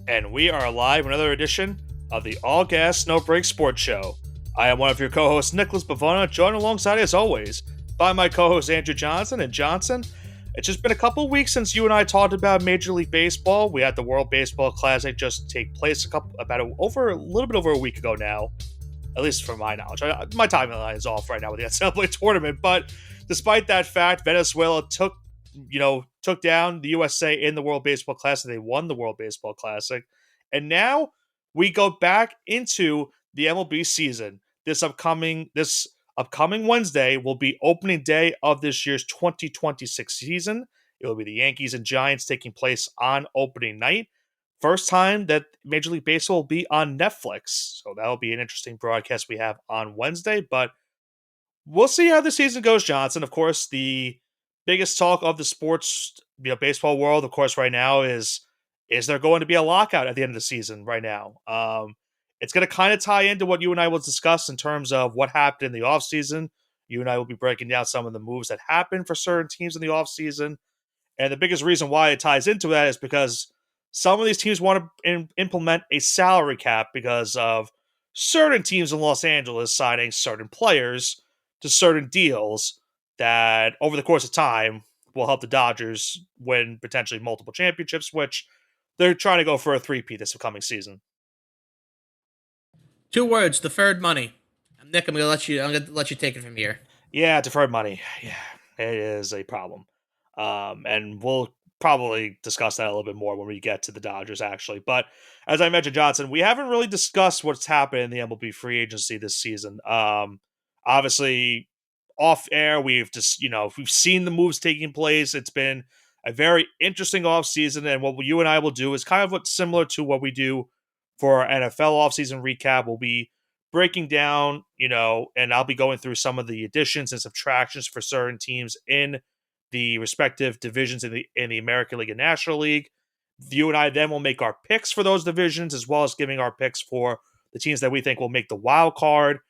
And we are live with another edition of the All Gas No Break Sports Show. I am one of your co-hosts, Nicholas Bavona, joined alongside, as always, by my co-host Andrew Johnson. And Johnson, it's just been a couple weeks since you and I talked about Major League Baseball. We had the World Baseball Classic just take place a little bit over a week ago now, at least from my knowledge. My timeline is off right now with the NCAA tournament, but despite that fact, Venezuela took down the USA in the World Baseball Classic. They won the World Baseball Classic. And now we go back into the MLB season. This upcoming Wednesday will be opening day of this year's 2026 season. It will be the Yankees and Giants taking place on opening night. First time that Major League Baseball will be on Netflix. So that'll be an interesting broadcast we have on Wednesday. But we'll see how the season goes, Johnson. Of course, the biggest talk of the sports, baseball world, of course, right now is there going to be a lockout at the end of the season right now? It's going to kind of tie into what you and I will discuss in terms of what happened in the offseason. You and I will be breaking down some of the moves that happened for certain teams in the offseason. And the biggest reason why it ties into that is because some of these teams want to implement a salary cap because of certain teams in Los Angeles signing certain players to certain deals that over the course of time will help the Dodgers win potentially multiple championships, which they're trying to go for a three-peat this upcoming season. 2 words: deferred money. Nick, I'm gonna let you take it from here. Yeah, deferred money. Yeah, it is a problem, and we'll probably discuss that a little bit more when we get to the Dodgers, actually. But as I mentioned, Johnson, we haven't really discussed what's happened in the MLB free agency this season. Obviously, off air, we've seen the moves taking place. It's been a very interesting offseason, and what you and I will do is kind of what's similar to what we do for our NFL offseason recap. We'll be breaking down, and I'll be going through some of the additions and subtractions for certain teams in the respective divisions in the American League and National League. You and I then will make our picks for those divisions, as well as giving our picks for the teams that we think will make the wild card.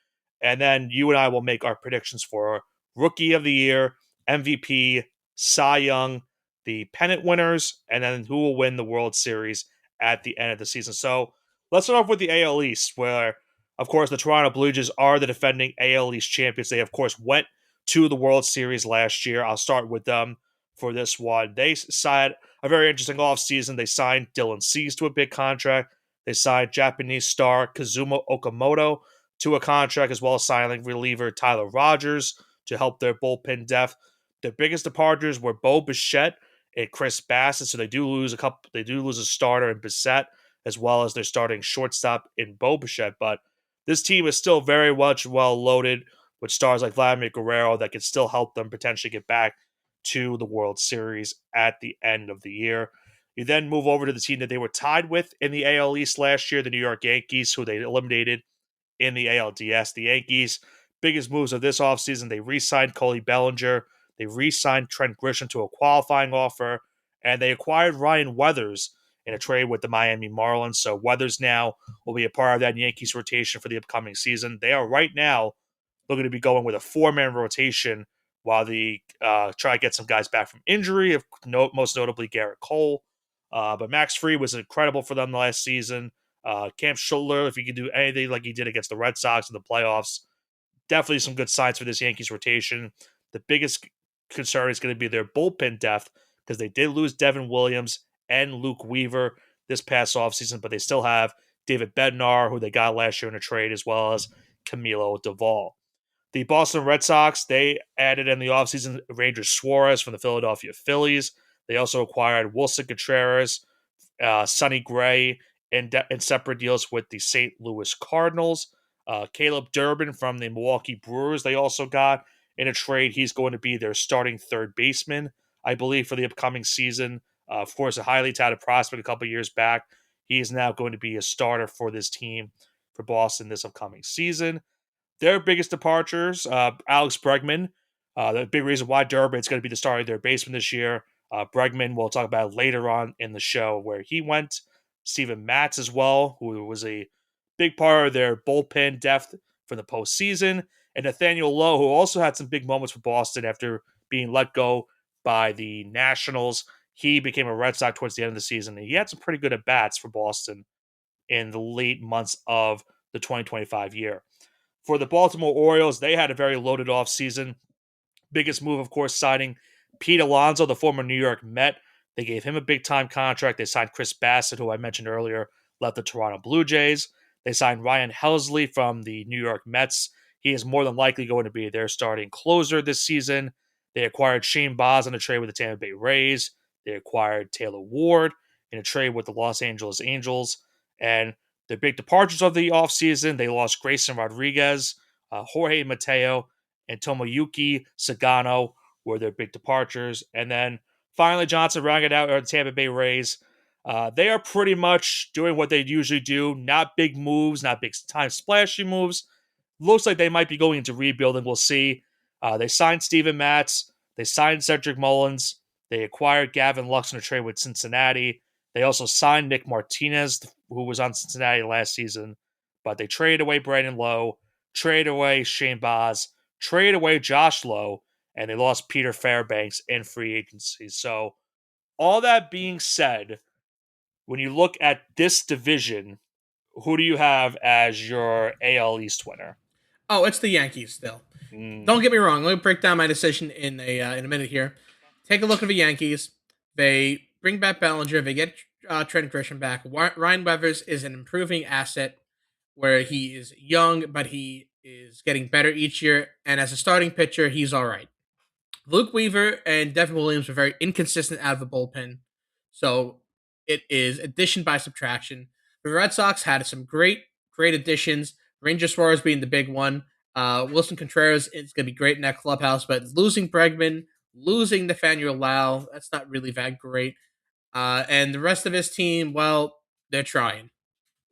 And then you and I will make our predictions for Rookie of the Year, MVP, Cy Young, the pennant winners, and then who will win the World Series at the end of the season. So let's start off with the AL East, where, of course, the Toronto Blue Jays are the defending AL East champions. They, of course, went to the World Series last year. I'll start with them for this one. They signed a very interesting offseason. They signed Dylan Cease to a big contract. They signed Japanese star Kazuma Okamoto to a contract, as well as signing reliever Tyler Rogers to help their bullpen depth. Their biggest departures were Bo Bichette and Chris Bassett, so they do lose a starter in Bichette, as well as their starting shortstop in Bo Bichette. But this team is still very much well loaded with stars like Vladimir Guerrero that can still help them potentially get back to the World Series at the end of the year. You then move over to the team that they were tied with in the AL East last year, the New York Yankees, who they eliminated in the ALDS. The Yankees' biggest moves of this offseason, they re-signed Cody Bellinger, they re-signed Trent Grisham to a qualifying offer, and they acquired Ryan Weathers in a trade with the Miami Marlins. So Weathers now will be a part of that Yankees rotation for the upcoming season. They are right now looking to be going with a 4-man rotation while they try to get some guys back from injury, most notably Garrett Cole. But Max Fried was incredible for them last season. Cam Schulter, if he could do anything like he did against the Red Sox in the playoffs, definitely some good signs for this Yankees rotation. The biggest concern is going to be their bullpen depth because they did lose Devin Williams and Luke Weaver this past offseason, but they still have David Bednar, who they got last year in a trade, as well as Camilo Doval. The Boston Red Sox, they added in the offseason Ranger Suarez from the Philadelphia Phillies. They also acquired Wilson Contreras, Sonny Gray, in separate deals with the St. Louis Cardinals. Caleb Durbin from the Milwaukee Brewers, they also got in a trade. He's going to be their starting third baseman, I believe, for the upcoming season. Of course, a highly touted prospect a couple years back. He is now going to be a starter for this team for Boston this upcoming season. Their biggest departures, Alex Bregman. The big reason why Durbin is going to be the starter of their baseman this year. Bregman, we'll talk about later on in the show where he went. Steven Matz as well, who was a big part of their bullpen depth for the postseason. And Nathaniel Lowe, who also had some big moments for Boston after being let go by the Nationals. he became a Red Sox towards the end of the season. And he had some pretty good at bats for Boston in the late months of the 2025 year. For the Baltimore Orioles, they had a very loaded offseason. Biggest move, of course, signing Pete Alonso, the former New York Met. They gave him a big time contract. They signed Chris Bassett, who I mentioned earlier, left the Toronto Blue Jays. They signed Ryan Helsley from the New York Mets. He is more than likely going to be their starting closer this season. They acquired Shane Baz in a trade with the Tampa Bay Rays. They acquired Taylor Ward in a trade with the Los Angeles Angels. And the big departures of the offseason, they lost Grayson Rodriguez, Jorge Mateo, and Tomoyuki Sagano were their big departures. And then finally, Johnson rounded out the Tampa Bay Rays. They are pretty much doing what they usually do. Not big moves, not big time splashy moves. Looks like they might be going into rebuilding. We'll see. They signed Steven Matz. They signed Cedric Mullins. They acquired Gavin Lux in a trade with Cincinnati. They also signed Nick Martinez, who was on Cincinnati last season. But they traded away Brandon Lowe, traded away Shane Baz, trade away Josh Lowe, and they lost Peter Fairbanks in free agency. So, all that being said, when you look at this division, who do you have as your AL East winner? Oh, it's the Yankees still. Don't Mm, get me wrong. Let me break down my decision in a minute here. Take a look at the Yankees. They bring back Bellinger. They get Trent Grisham back. Ryan Weathers is an improving asset where he is young, but he is getting better each year. And as a starting pitcher, he's all right. Luke Weaver and Devin Williams were very inconsistent out of the bullpen. So it is addition by subtraction. The Red Sox had some great additions. Ranger Suarez being the big one. Wilson Contreras is going to be great in that clubhouse, but losing Bregman, losing Nathaniel Lau, that's not really that great. And the rest of his team, well, they're trying.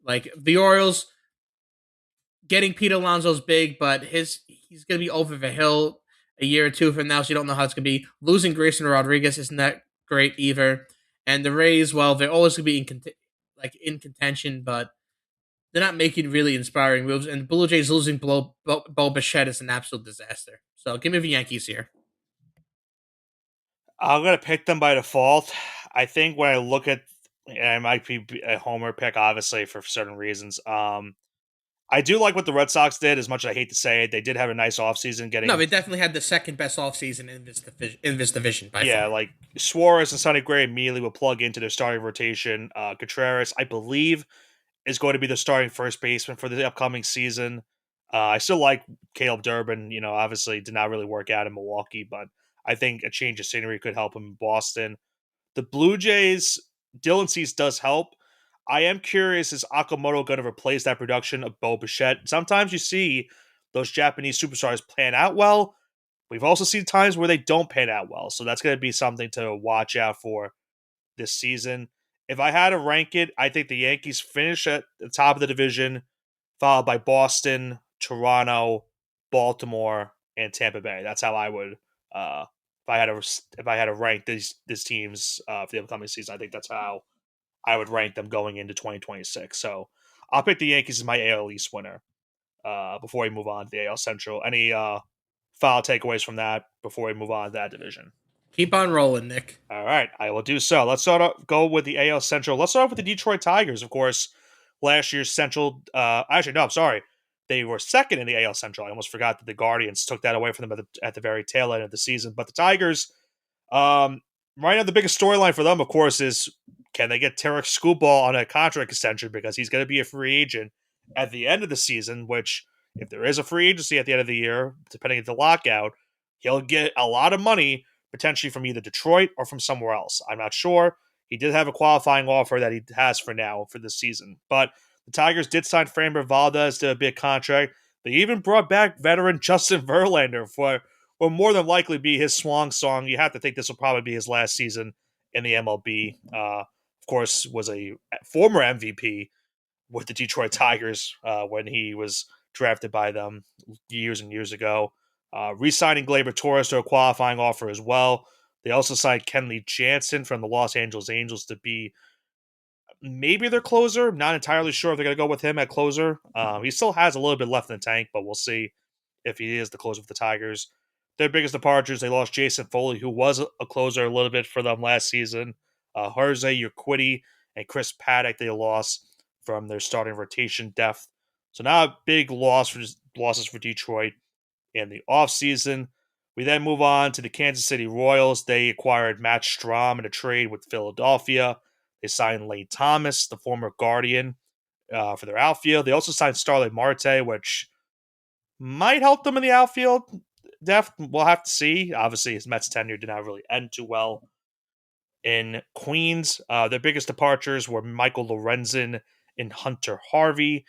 Like the Orioles, getting Pete Alonso's big, but he's going to be over the hill a year or two from now, so you don't know how it's going to be. Losing Grayson Rodriguez isn't that great either. And the Rays, well, they're always going to be in contention, but they're not making really inspiring moves. And the Blue Jays losing Bo Bichette is an absolute disaster. So give me the Yankees here. I'm going to pick them by default. I think when I look at, and I might be a homer pick, obviously, for certain reasons. I do like what the Red Sox did, as much as I hate to say it. They did have a nice offseason No, getting, they definitely had the second best offseason in this division by yeah, far. like Suarez and Sonny Gray immediately will plug into their starting rotation. Contreras, I believe, is going to be the starting first baseman for the upcoming season. I still like Caleb Durbin. Obviously did not really work out in Milwaukee, but I think a change of scenery could help him in Boston. The Blue Jays, Dylan Cease does help. I am curious, is Akamoto going to replace that production of Bo Bichette? Sometimes you see those Japanese superstars pan out well. We've also seen times where they don't pan out well. So that's going to be something to watch out for this season. If I had to rank it, I think the Yankees finish at the top of the division, followed by Boston, Toronto, Baltimore, and Tampa Bay. That's how I would, if I had to rank these teams for the upcoming season. I think that's how I would rank them going into 2026. So I'll pick the Yankees as my AL East winner. Before we move on to the AL Central, any final takeaways from that before we move on to that division? Keep on rolling, Nick. All right, I will do so. Let's go with the AL Central. Let's start off with the Detroit Tigers, of course. Last year's Central. Actually, no, I'm sorry. They were second in the AL Central. I almost forgot that the Guardians took that away from them at the very tail end of the season. But the Tigers, right now, the biggest storyline for them, of course, is can they get Tarek Skubal on a contract extension because he's going to be a free agent at the end of the season, which, if there is a free agency at the end of the year, depending on the lockout, he'll get a lot of money potentially from either Detroit or from somewhere else. I'm not sure. He did have a qualifying offer that he has for now for this season. But the Tigers did sign Framber Valdez to a big contract. They even brought back veteran Justin Verlander for will more than likely be his swan song. You have to think this will probably be his last season in the MLB. Of course, was a former MVP with the Detroit Tigers when he was drafted by them years and years ago. Re-signing Gleyber Torres to a qualifying offer as well. They also signed Kenley Jansen from the Los Angeles Angels to be maybe their closer. Not entirely sure if they're going to go with him at closer. He still has a little bit left in the tank, but we'll see if he is the closer for the Tigers. their biggest departures, they lost Jason Foley, who was a closer a little bit for them last season. Jose Urquidy and Chris Paddock, they lost from their starting rotation depth. So now a big losses for Detroit in the offseason. We then move on to the Kansas City Royals. They acquired Matt Strom in a trade with Philadelphia. They signed Lane Thomas, the former Guardian, for their outfield. They also signed Starling Marte, which might help them in the outfield depth. We'll have to see. Obviously, his Mets tenure did not really end too well in Queens. Their biggest departures were Michael Lorenzen and Hunter Harvey.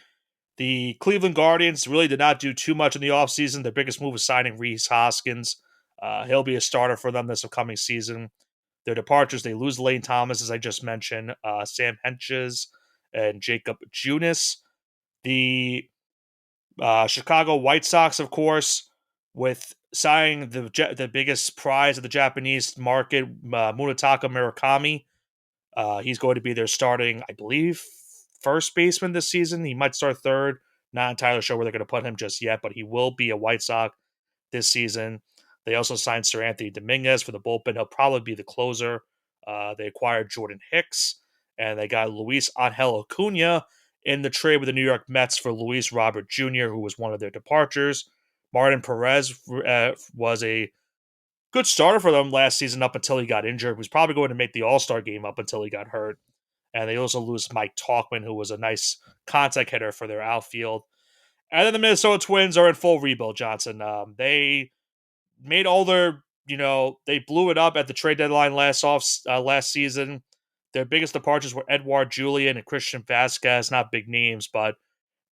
The Cleveland Guardians really did not do too much in the offseason. Their biggest move was signing Rhys Hoskins. He'll be a starter for them this upcoming season. Their departures, they lose Lane Thomas, as I just mentioned, Sam Henches, and Jacob Junis. The Chicago White Sox, of course, with signing the biggest prize of the Japanese market, Munetaka Murakami. He's going to be their starting, I believe, first baseman this season. He might start third. Not entirely sure where they're going to put him just yet, but he will be a White Sox this season. They also signed Sir Anthony Dominguez for the bullpen. He'll probably be the closer. They acquired Jordan Hicks, and they got Luis Angel Acuna in the trade with the New York Mets for Luis Robert Jr., who was one of their departures. Martin Perez was a good starter for them last season up until he got injured. He was probably going to make the All-Star game up until he got hurt. And they also lose Mike Talkman, who was a nice contact hitter for their outfield. And then the Minnesota Twins are in full rebuild, Johnson. They made all their, they blew it up at the trade deadline last season. Their biggest departures were Edouard Julien and Christian Vasquez. Not big names, but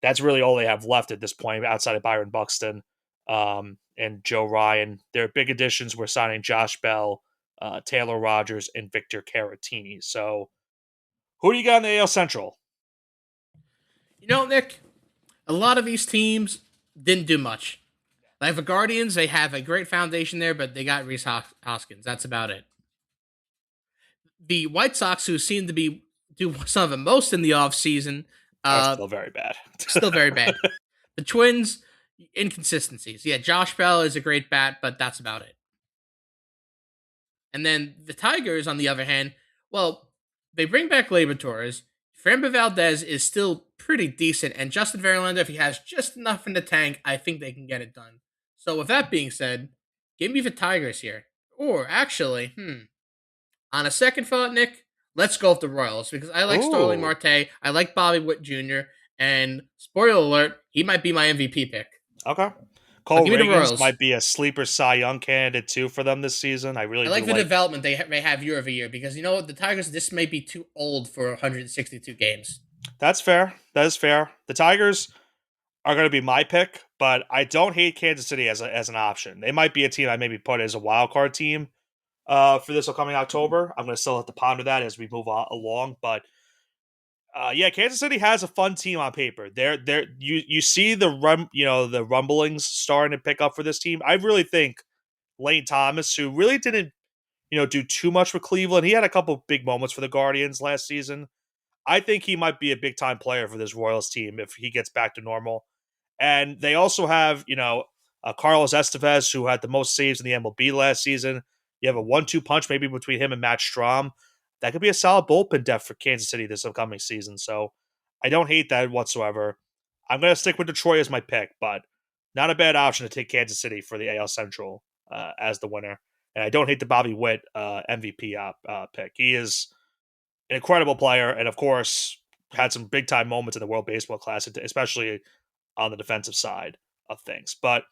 that's really all they have left at this point outside of Byron Buxton and Joe Ryan. Their big additions were signing Josh Bell, Taylor Rogers, and Victor Caratini. So who do you got in the AL Central? Nick, a lot of these teams didn't do much. Like the Guardians, they have a great foundation there, but they got Rhys Hoskins. That's about it. The White Sox, who seem to be do some of the most in the offseason, Are still very bad. still very bad. The Twins, inconsistencies. Yeah, Josh Bell is a great bat, but that's about it. And then the Tigers, on the other hand, well, they bring back Labor Torres. Framber Valdez is still pretty decent, and Justin Verlander, if he has just enough in the tank, I think they can get it done. So with that being said, give me the Tigers here. Or actually, on a second thought, Nick, let's go with the Royals because I like Starling Ooh. Marte, I like Bobby Witt Jr., and spoiler alert, he might be my MVP pick. Okay. But Cole give me the Reagans Royals. might be a sleeper Cy Young candidate too for them this season. I really I do like the like. development they have year over year because you know what, the Tigers this may be too old for 162 games. That's fair. That is fair. The Tigers are going to be my pick, but I don't hate Kansas City as an option. They might be a team I maybe put as a wild card team for this upcoming October. I'm going to still have to ponder that as we move along, but yeah, Kansas City has a fun team on paper. You see the rumblings starting to pick up for this team. I really think Lane Thomas, who really didn't do too much for Cleveland, he had a couple big moments for the Guardians last season. I think he might be a big time player for this Royals team if he gets back to normal. And they also have Carlos Estevez, who had the most saves in the MLB last season. You have a 1-2 punch maybe between him and Matt Strom. That could be a solid bullpen depth for Kansas City this upcoming season. So I don't hate that whatsoever. I'm going to stick with Detroit as my pick, but not a bad option to take Kansas City for the AL Central as the winner. And I don't hate the Bobby Witt MVP pick. He is an incredible player, and of course, had some big time moments in the World Baseball Classic, especially on the defensive side of things. But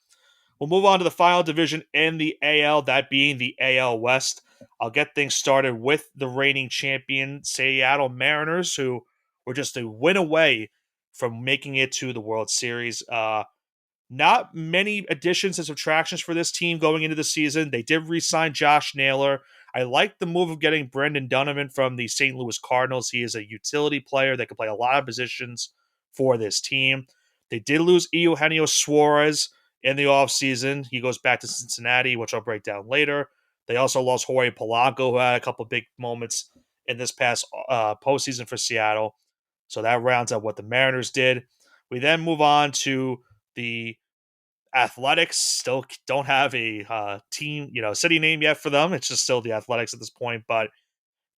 we'll move on to the final division in the AL, that being the AL West. I'll get things started with the reigning champion Seattle Mariners, who were just a win away from making it to the World Series. Not many additions and subtractions for this team going into the season. They did re-sign Josh Naylor. I like the move of getting Brendan Donovan from the St. Louis Cardinals. He is a utility player that can play a lot of positions for this team. They did lose Eugenio Suarez in the offseason. He goes back to Cincinnati, which I'll break down later. They also lost Jorge Polanco, who had a couple big moments in this past postseason for Seattle. So that rounds out what the Mariners did. We then move on to the Athletics still don't have a team, city name yet for them. It's just still the Athletics at this point. But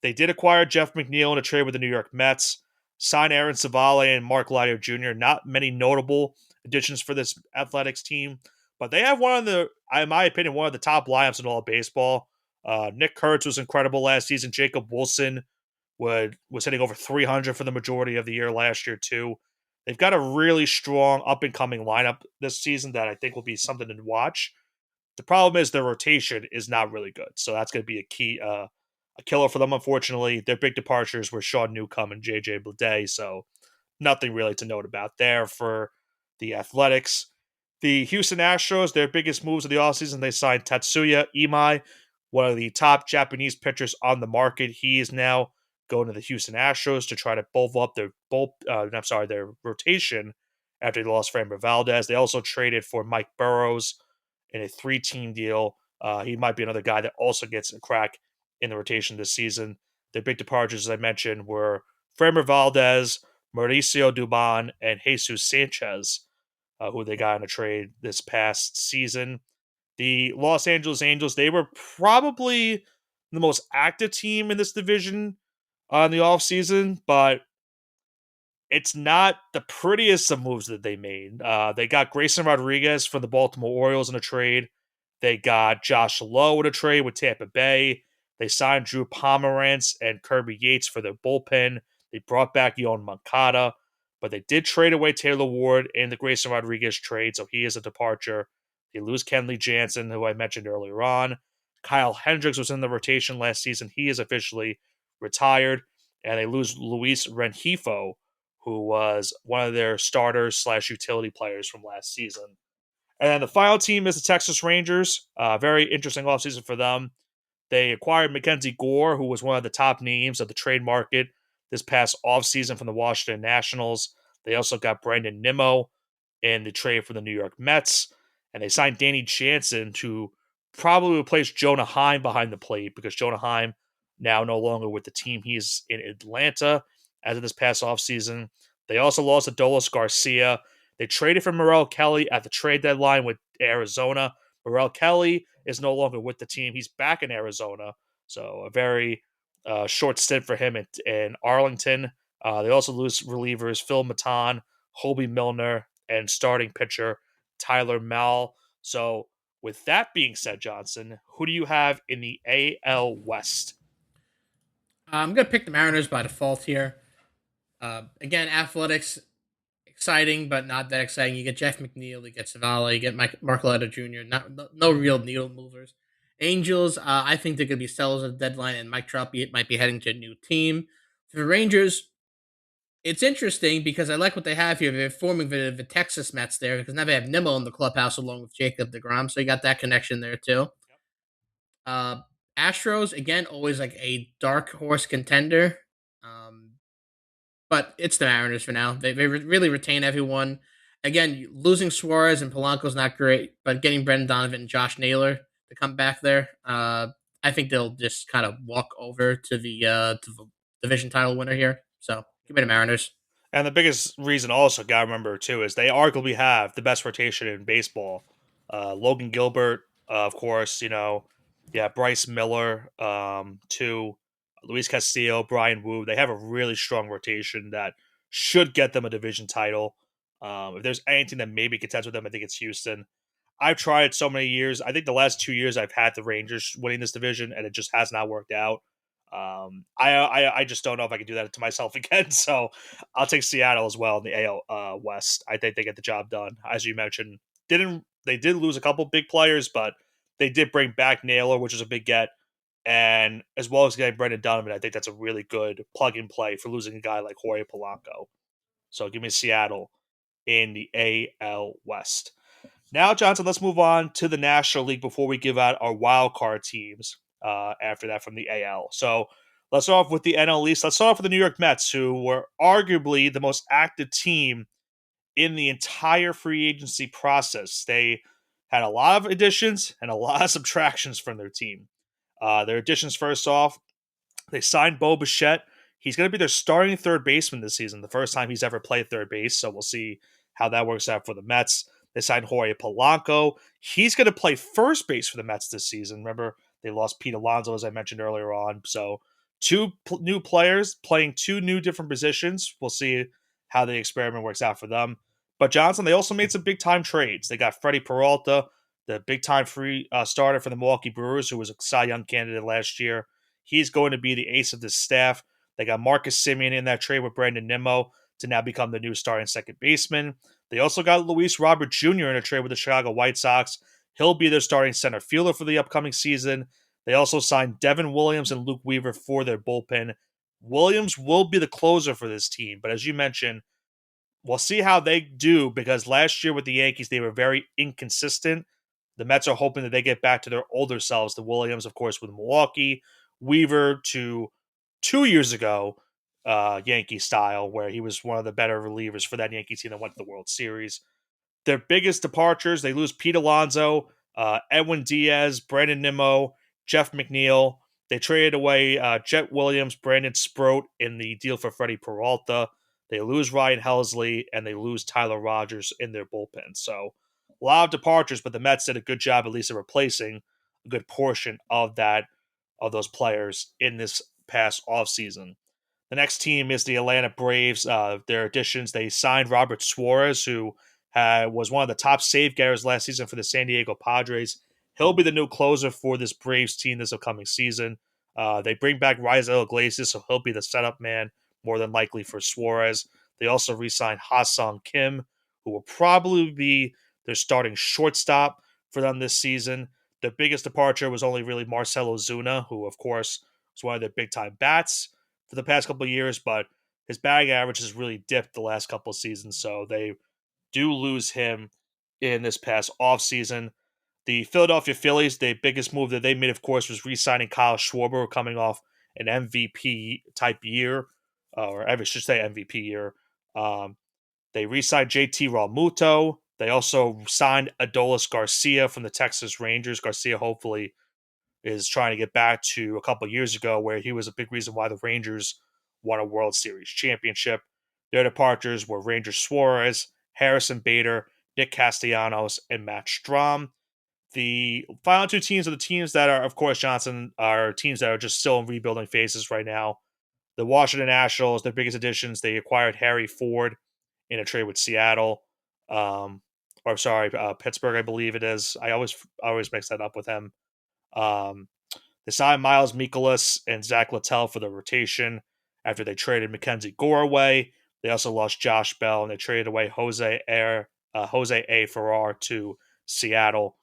they did acquire Jeff McNeil in a trade with the New York Mets, sign Aaron Savale and Mark Ladio Jr. Not many notable additions for this Athletics team, but they have one of the, in my opinion, one of the top lineups in all of baseball. Nick Kurtz was incredible last season. Jacob Wilson was hitting over 300 for the majority of the year last year too. They've got a really strong up and coming lineup this season that I think will be something to watch. The problem is their rotation is not really good, so that's going to be a killer for them. Unfortunately, their big departures were Sean Newcomb and JJ Bleday, so nothing really to note about there for the Athletics. The Houston Astros, their biggest moves of the offseason, they signed Tatsuya Imai, one of the top Japanese pitchers on the market. He is now going to the Houston Astros to try to bulk up their rotation after they lost Framber Valdez. They also traded for Mike Burrows in a 3-team deal. He might be another guy that also gets a crack in the rotation this season. Their big departures, as I mentioned, were Framber Valdez, Mauricio Dubon, and Jesus Sanchez, who they got in a trade this past season. The Los Angeles Angels, they were probably the most active team in this division in the offseason, but it's not the prettiest of moves that they made. They got Grayson Rodriguez from the Baltimore Orioles in a trade. They got Josh Lowe in a trade with Tampa Bay. They signed Drew Pomerantz and Kirby Yates for their bullpen. They brought back Yoan Moncada, but they did trade away Taylor Ward in the Grayson Rodriguez trade, so he is a departure. They lose Kenley Jansen, who I mentioned earlier on. Kyle Hendricks was in the rotation last season. He is officially retired. And they lose Luis Rengifo, who was one of their starters slash utility players from last season. And then the final team is the Texas Rangers. Very interesting offseason for them. They acquired Mackenzie Gore, who was one of the top names of the trade market this past offseason from the Washington Nationals. They also got Brandon Nimmo in the trade for the New York Mets. And they signed Danny Jansen to probably replace Jonah Heim behind the plate because Jonah Heim now no longer with the team. He's in Atlanta as of this past offseason. They also lost Adolis Garcia. They traded for Morel Kelly at the trade deadline with Arizona. Morel Kelly is no longer with the team. He's back in Arizona. So a very short stint for him in Arlington. They also lose relievers Phil Maton, Hobie Milner, and starting pitcher Tyler Mel. So with that being said, Johnson, who do you have in the AL West? I'm going to pick the Mariners by default here. Again, athletics, exciting, but not that exciting. You get Jeff McNeil, you get Savale, you get Mark Leto Jr., no real needle movers. Angels, I think they're going to be sellers at the deadline, and Mike Trout might be heading to a new team. For the Rangers, it's interesting because I like what they have here. They're forming the Texas Mets there because now they have Nimmo in the clubhouse along with Jacob DeGrom, so you got that connection there too. Uh, Astros, again, always like a dark horse contender. Um, but it's the Mariners for now. They really retain everyone. Again, losing Suarez and Polanco's not great, but getting Brendan Donovan and Josh Naylor to come back there, I think they'll just kind of walk over to the division title winner here. So give me the Mariners. And the biggest reason also, gotta remember too, is they arguably have the best rotation in baseball. Logan Gilbert, of course, yeah, Bryce Miller, too, Luis Castillo, Brian Wu. They have a really strong rotation that should get them a division title. If there's anything that maybe contends with them, I think it's Houston. I've tried it so many years. I think the last 2 years I've had the Rangers winning this division, and it just has not worked out. I just don't know if I can do that to myself again. So I'll take Seattle as well in the AL West. I think they get the job done. As you mentioned, they did lose a couple big players, but they did bring back Naylor, which is a big get, and as well as getting Brendan Donovan. I think that's a really good plug and play for losing a guy like Jorge Polanco. So give me Seattle in the AL West. Now, Johnson, let's move on to the National League before we give out our wild card teams after that from the AL. So let's start off with the NL East. Let's start off with the New York Mets, who were arguably the most active team in the entire free agency process. They had a lot of additions and a lot of subtractions from their team. Their additions, first off, they signed Bo Bichette. He's going to be their starting third baseman this season, the first time he's ever played third base. So we'll see how that works out for the Mets. They signed Jorge Polanco. He's going to play first base for the Mets this season. Remember, they lost Pete Alonso, as I mentioned earlier on. So, new players playing two new different positions. We'll see how the experiment works out for them. But Johnson, they also made some big time trades. They got Freddie Peralta, the big time free starter for the Milwaukee Brewers, who was a Cy Young candidate last year. He's going to be the ace of this staff. They got Marcus Semien in that trade with Brandon Nimmo to now become the new starting second baseman. They also got Luis Robert Jr. in a trade with the Chicago White Sox. He'll be their starting center fielder for the upcoming season. They also signed Devin Williams and Luke Weaver for their bullpen. Williams will be the closer for this team, but as you mentioned, we'll see how they do because last year with the Yankees, they were very inconsistent. The Mets are hoping that they get back to their older selves. The Williams, of course, with Milwaukee, Weaver to 2 years ago, Yankee style, where he was one of the better relievers for that Yankees team that went to the World Series. Their biggest departures, they lose Pete Alonso, Edwin Diaz, Brandon Nimmo, Jeff McNeil. They traded away Jet Williams, Brandon Sproat in the deal for Freddie Peralta. They lose Ryan Helsley, and they lose Tyler Rogers in their bullpen. So a lot of departures, but the Mets did a good job at least of replacing a good portion of those players in this past offseason. The next team is the Atlanta Braves. Their additions, they signed Robert Suarez, who was one of the top save getters last season for the San Diego Padres. He'll be the new closer for this Braves team this upcoming season. They bring back Raisel Iglesias, so he'll be the setup man more than likely for Suarez. They also re-signed Ha-Sung Kim, who will probably be their starting shortstop for them this season. Their biggest departure was only really Marcell Ozuna, who, of course, was one of their big-time bats for the past couple of years, but his batting average has really dipped the last couple of seasons, so they do lose him in this past offseason. The Philadelphia Phillies, the biggest move that they made, of course, was re-signing Kyle Schwarber, coming off an MVP type year, or I should say MVP year. They re-signed JT Realmuto. They also signed Adolis Garcia from the Texas Rangers. Garcia hopefully is trying to get back to a couple years ago where he was a big reason why the Rangers won a World Series championship. Their departures were Ranger Suarez, Harrison Bader, Nick Castellanos, and Matt Strom. The final two teams are the teams that are, of course, Johnson, are teams that are just still in rebuilding phases right now. The Washington Nationals, their biggest additions, they acquired Harry Ford in a trade with Seattle. Or sorry, Pittsburgh, I believe it is. I always mix that up with him. They signed Miles Mikolas and Zach Littell for the rotation after they traded Mackenzie Gore away. They also lost Josh Bell, and they traded away Jose A. Ferrar to Seattle.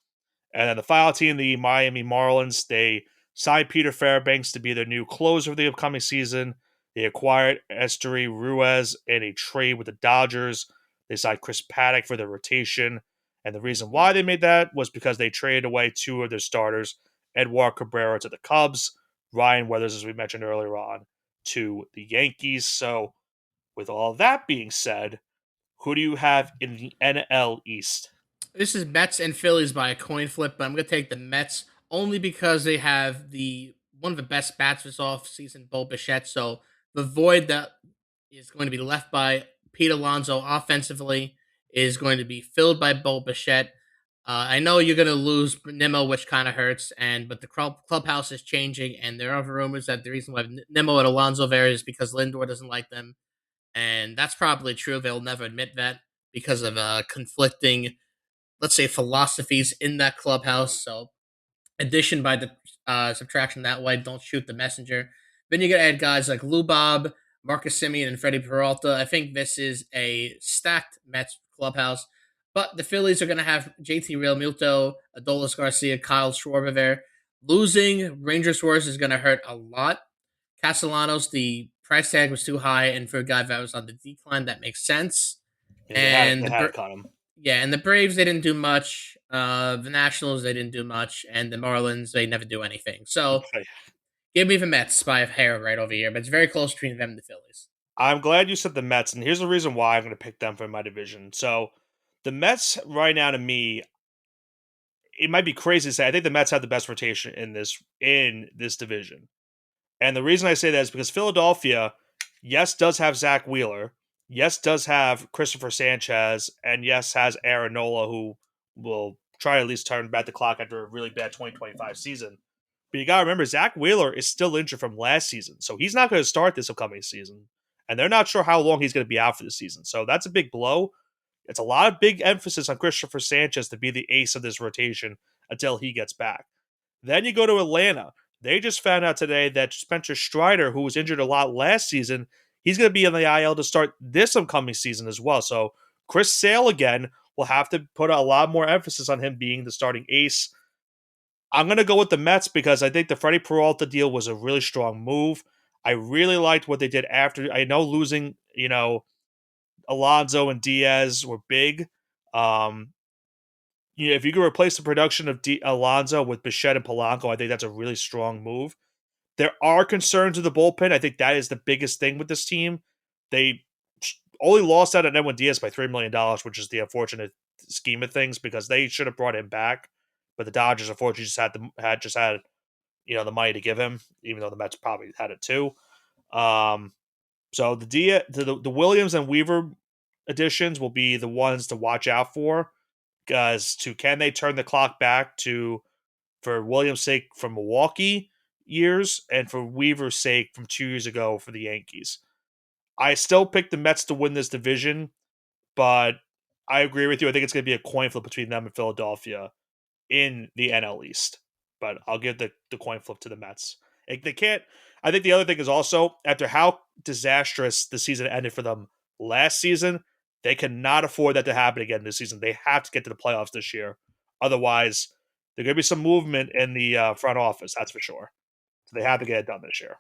And then the final team, the Miami Marlins, they signed Peter Fairbanks to be their new closer for the upcoming season. They acquired Esteury Ruiz in a trade with the Dodgers. They signed Chris Paddock for their rotation. And the reason why they made that was because they traded away two of their starters, Edward Cabrera to the Cubs, Ryan Weathers, as we mentioned earlier on, to the Yankees. So, with all that being said, who do you have in the NL East? This is Mets and Phillies by a coin flip, but I'm going to take the Mets only because they have the one of the best bats this offseason, Bo Bichette. So the void that is going to be left by Pete Alonso offensively is going to be filled by Bo Bichette. I know you're going to lose Nimmo, which kind of hurts, but the clubhouse is changing, and there are rumors that the reason why Nimmo and Alonso vary is because Lindor doesn't like them, and that's probably true. They'll never admit that because of conflicting, let's say, philosophies in that clubhouse. So addition by the subtraction that way. Don't shoot the messenger. Then you got to add guys like Lou Bob, Marcus Semien, and Freddie Peralta. I think this is a stacked Mets clubhouse. But the Phillies are going to have JT Realmuto, Adolis Garcia, Kyle Schwarber there. Losing Ranger Suarez is going to hurt a lot. Castellanos, the price tag was too high, and for a guy that was on the decline, that makes sense. Yeah, And they had to cut him. yeah, and the Braves, they didn't do much. The Nationals, they didn't do much. And the Marlins, they never do anything. So give me the Mets by a hair right over here, but it's very close between them and the Phillies. I'm glad you said the Mets, and here's the reason why I'm going to pick them for my division. So, the Mets right now, to me, it might be crazy to say, I think the Mets have the best rotation in this division, and the reason I say that is because Philadelphia, yes, does have Zach Wheeler, yes, does have Christopher Sanchez, and yes, has Aaron Nola, who will try to at least turn back the clock after a really bad 2025 season. But you got to remember, Zach Wheeler is still injured from last season, so he's not going to start this upcoming season. And they're not sure how long he's going to be out for the season. So that's a big blow. It's a lot of big emphasis on Christopher Sanchez to be the ace of this rotation until he gets back. Then you go to Atlanta. They just found out today that Spencer Strider, who was injured a lot last season, he's going to be in the IL to start this upcoming season as well. So Chris Sale again will have to put a lot more emphasis on him being the starting ace. I'm going to go with the Mets because I think the Freddie Peralta deal was a really strong move. I really liked what they did after. I know losing, Alonso and Diaz were big. Um, if you could replace the production of Alonso with Bichette and Polanco, I think that's a really strong move. There are concerns with the bullpen. I think that is the biggest thing with this team. They only lost out on Edwin Diaz by $3 million, which is the unfortunate scheme of things because they should have brought him back, but the Dodgers unfortunately just had the money to give him, even though the Mets probably had it too. So the Williams and Weaver additions will be the ones to watch out for, as to can they turn the clock back to, for Williams' sake, from Milwaukee years, and for Weaver's sake from 2 years ago for the Yankees. I still pick the Mets to win this division, but I agree with you. I think it's going to be a coin flip between them and Philadelphia in the NL East. But I'll give the coin flip to the Mets. They can't. I think the other thing is also, after how disastrous the season ended for them last season, they cannot afford that to happen again this season. They have to get to the playoffs this year. Otherwise, there's going to be some movement in the front office, that's for sure. So they have to get it done this year.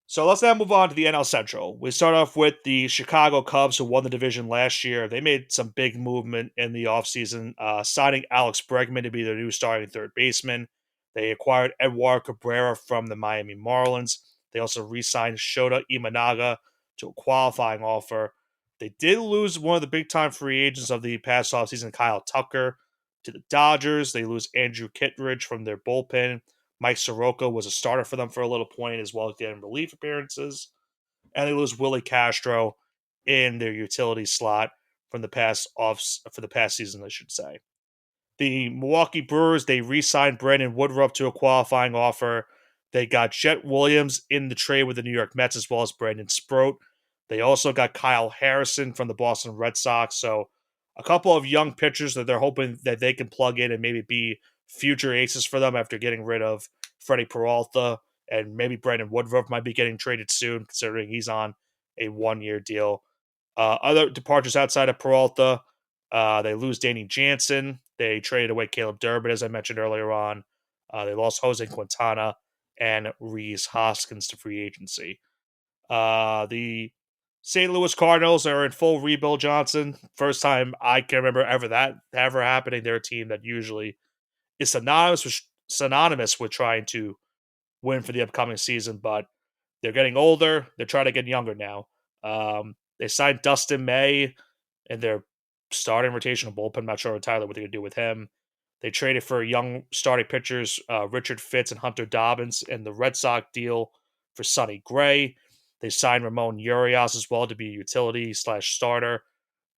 So let's now move on to the NL Central. We start off with the Chicago Cubs, who won the division last year. They made some big movement in the offseason, signing Alex Bregman to be their new starting third baseman. They acquired Edward Cabrera from the Miami Marlins. They also re-signed Shota Imanaga to a qualifying offer. They did lose one of the big-time free agents of the past offseason, Kyle Tucker, to the Dodgers. They lose Andrew Kittredge from their bullpen. Mike Soroka was a starter for them for a little point, as well as getting relief appearances. And they lose Willie Castro in their utility slot from for the past season, I should say. The Milwaukee Brewers, they re-signed Brandon Woodruff to a qualifying offer. They got Jet Williams in the trade with the New York Mets, as well as Brandon Sproat. They also got Kyle Harrison from the Boston Red Sox. So a couple of young pitchers that they're hoping that they can plug in and maybe be future aces for them after getting rid of Freddie Peralta, and maybe Brandon Woodruff might be getting traded soon, considering he's on a 1-year deal. Other departures outside of Peralta, they lose Danny Jansen. They traded away Caleb Durbin, as I mentioned earlier on. They lost Jose Quintana and Reese Hoskins to free agency. The St. Louis Cardinals are in full rebuild, Johnson. First time I can remember ever happening. They're a team that usually is synonymous with trying to win for the upcoming season, but they're getting older. They're trying to get younger now. They signed Dustin May in their starting rotational bullpen. I'm not sure entirely what they're going to do with him. They traded for young starting pitchers Richard Fitz and Hunter Dobbins in the Red Sox deal for Sonny Gray. They signed Ramon Urias as well to be a utility/starter.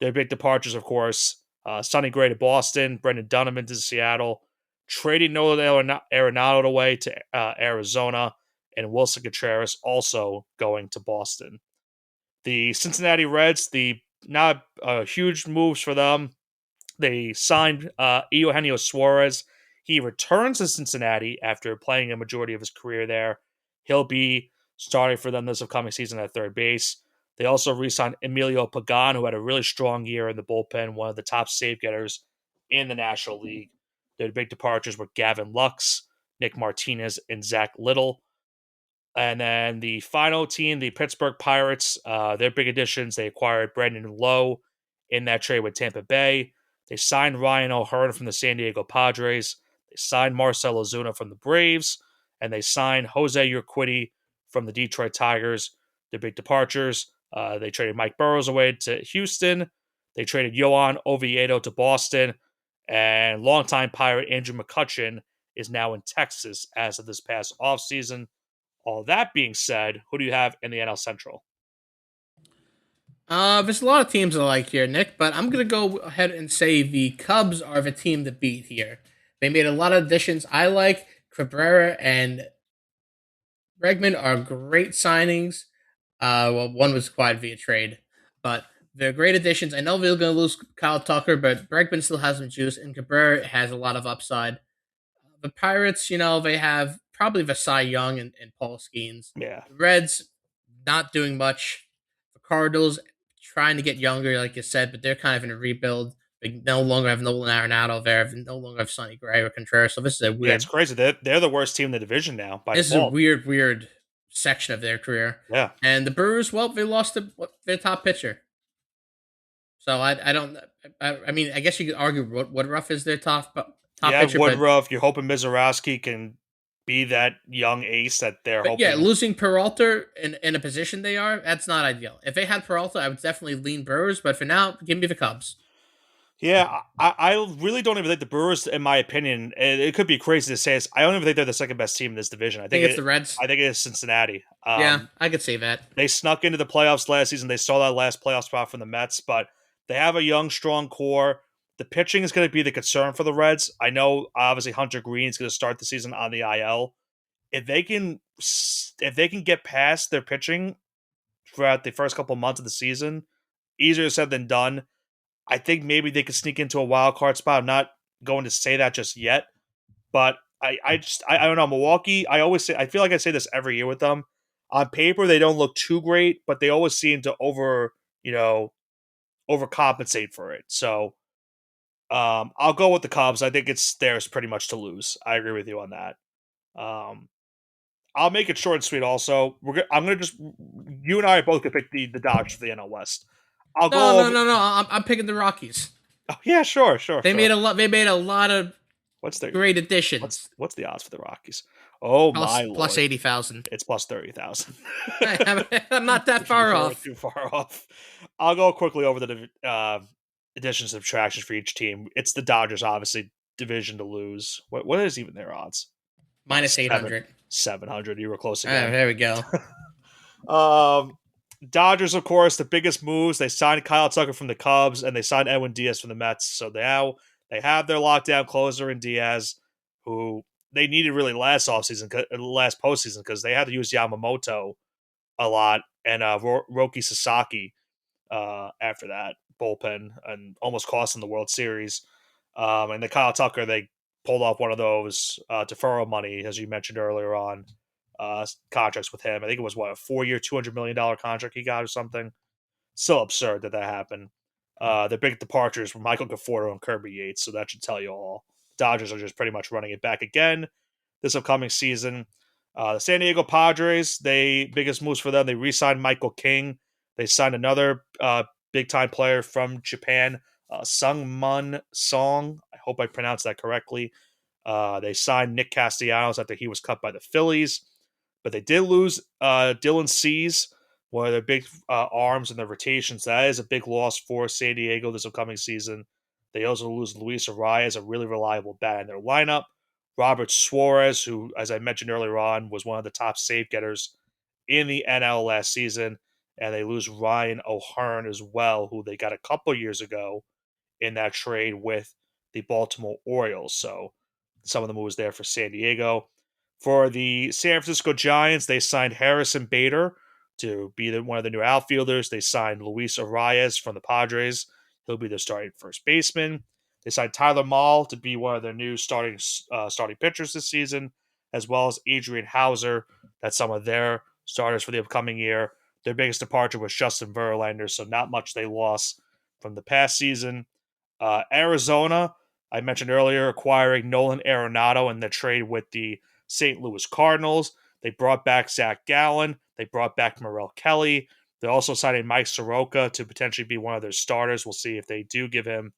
Their big departures, of course, Sonny Gray to Boston, Brendan Donovan to Seattle, trading Nolan Arenado away to Arizona, and Wilson Contreras also going to Boston. The Cincinnati Reds, the not huge moves for them. They signed Eugenio Suarez. He returns to Cincinnati after playing a majority of his career there. He'll be starting for them this upcoming season at third base. They also re-signed Emilio Pagan, who had a really strong year in the bullpen, one of the top save getters in the National League. Their big departures were Gavin Lux, Nick Martinez, and Zach Little. And then the final team, the Pittsburgh Pirates, their big additions, they acquired Brandon Lowe in that trade with Tampa Bay. They signed Ryan O'Hearn from the San Diego Padres. They signed Marcell Ozuna from the Braves. And they signed Jose Urquidy from the Detroit Tigers. Their big departures, they traded Mike Burrows away to Houston. They traded Johan Oviedo to Boston. And longtime Pirate Andrew McCutchen is now in Texas as of this past offseason. All that being said, who do you have in the NL Central? There's a lot of teams I like here, Nick, but I'm gonna go ahead and say the Cubs are the team to beat here. They made a lot of additions I like. Cabrera and Bregman are great signings. Well, one was acquired via trade, but they're great additions. I know they're going to lose Kyle Tucker, but Bregman still has some juice, and Cabrera has a lot of upside. The Pirates, they have probably the Cy Young and Paul Skeens. Yeah. The Reds, not doing much. The Cardinals, trying to get younger, like you said, but they're kind of in a rebuild. They no longer have Nolan Arenado there. They no longer have Sonny Gray or Contreras. So Yeah, it's crazy. They're the worst team in the division now by this is a default. weird section of their career. Yeah. And the Brewers, well, they lost their top pitcher. So I don't. I mean, I guess you could argue Woodruff is their top Yeah, pitcher, but Woodruff, you're hoping Mizorowski can be that young ace that they're yeah, hoping. losing Peralta in a position they are, that's not ideal. If they had Peralta, I would definitely lean Brewers, but for now, give me the Cubs. Yeah, I really don't even think the Brewers, in my opinion, it could be crazy to say this. I don't even think they're the second best team in this division. Think it's the Reds. I think it is Cincinnati. Yeah, I could say that. They snuck into the playoffs last season. They saw that last playoff spot from the Mets, but they have a young, strong core. The pitching is going to be the concern for the Reds. I know, obviously, Hunter Green is going to start the season on the IL. If they can get past their pitching throughout the first couple months of the season, easier said than done. I think maybe they could sneak into a wild card spot. I'm not going to say that just yet, but I don't know. Milwaukee, I feel like I say this every year with them. On paper, they don't look too great, but they always seem to overcompensate for it. So I'll go with the Cubs. I think it's theirs pretty much to lose. I agree with you on that. Um, I'll make it short and sweet. Also, I'm gonna just you and I both could pick the Dodgers for the NL West. I'll No, go no, over. no, no. I'm picking the Rockies. Oh, yeah, sure, sure, They sure. made a lot. They made a lot of What's their great what's additions. what's the odds for the Rockies? Oh my Plus lord, 80,000. it's plus 30,000. I'm not that far You're off. too far off. I'll go quickly over the additions and subtractions for each team. It's the Dodgers, obviously, division to lose. What is even their odds? Minus Seven 800. 700. You were close again. There we go. Um, Dodgers, of course, the biggest moves. They signed Kyle Tucker from the Cubs and they signed Edwin Diaz from the Mets. So now they have their lockdown closer in Diaz, who they needed really last postseason because they had to use Yamamoto a lot and Roki Sasaki after that bullpen and almost cost them the World Series. And the Kyle Tucker, they pulled off one of those deferral money, as you mentioned earlier on, contracts with him. I think it was a 4-year, $200 million contract he got or something. Still absurd that happened. The big departures were Michael Conforto and Kirby Yates, so that should tell you all. Dodgers are just pretty much running it back again this upcoming season. The San Diego Padres, biggest moves for them. They re-signed Michael King. They signed another big time player from Japan, Sung-Mun Song. I hope I pronounced that correctly. They signed Nick Castellanos after he was cut by the Phillies, but they did lose Dylan Cease, one of their big arms in their rotations. That is a big loss for San Diego this upcoming season. They also lose Luis Arias, a really reliable bat in their lineup. Robert Suarez, who, as I mentioned earlier on, was one of the top save getters in the NL last season. And they lose Ryan O'Hearn as well, who they got a couple years ago in that trade with the Baltimore Orioles. So some of the moves there for San Diego. For the San Francisco Giants, they signed Harrison Bader to be one of the new outfielders. They signed Luis Arias from the Padres. He'll be their starting first baseman. They signed Tyler Mahle to be one of their new starting pitchers this season, as well as Adrian Hauser. That's some of their starters for the upcoming year. Their biggest departure was Justin Verlander, so not much they lost from the past season. Arizona, I mentioned earlier, acquiring Nolan Arenado in the trade with the St. Louis Cardinals. They brought back Zach Gallen. They brought back Morel Kelly. They're also signing Mike Soroka to potentially be one of their starters. We'll see if they do give him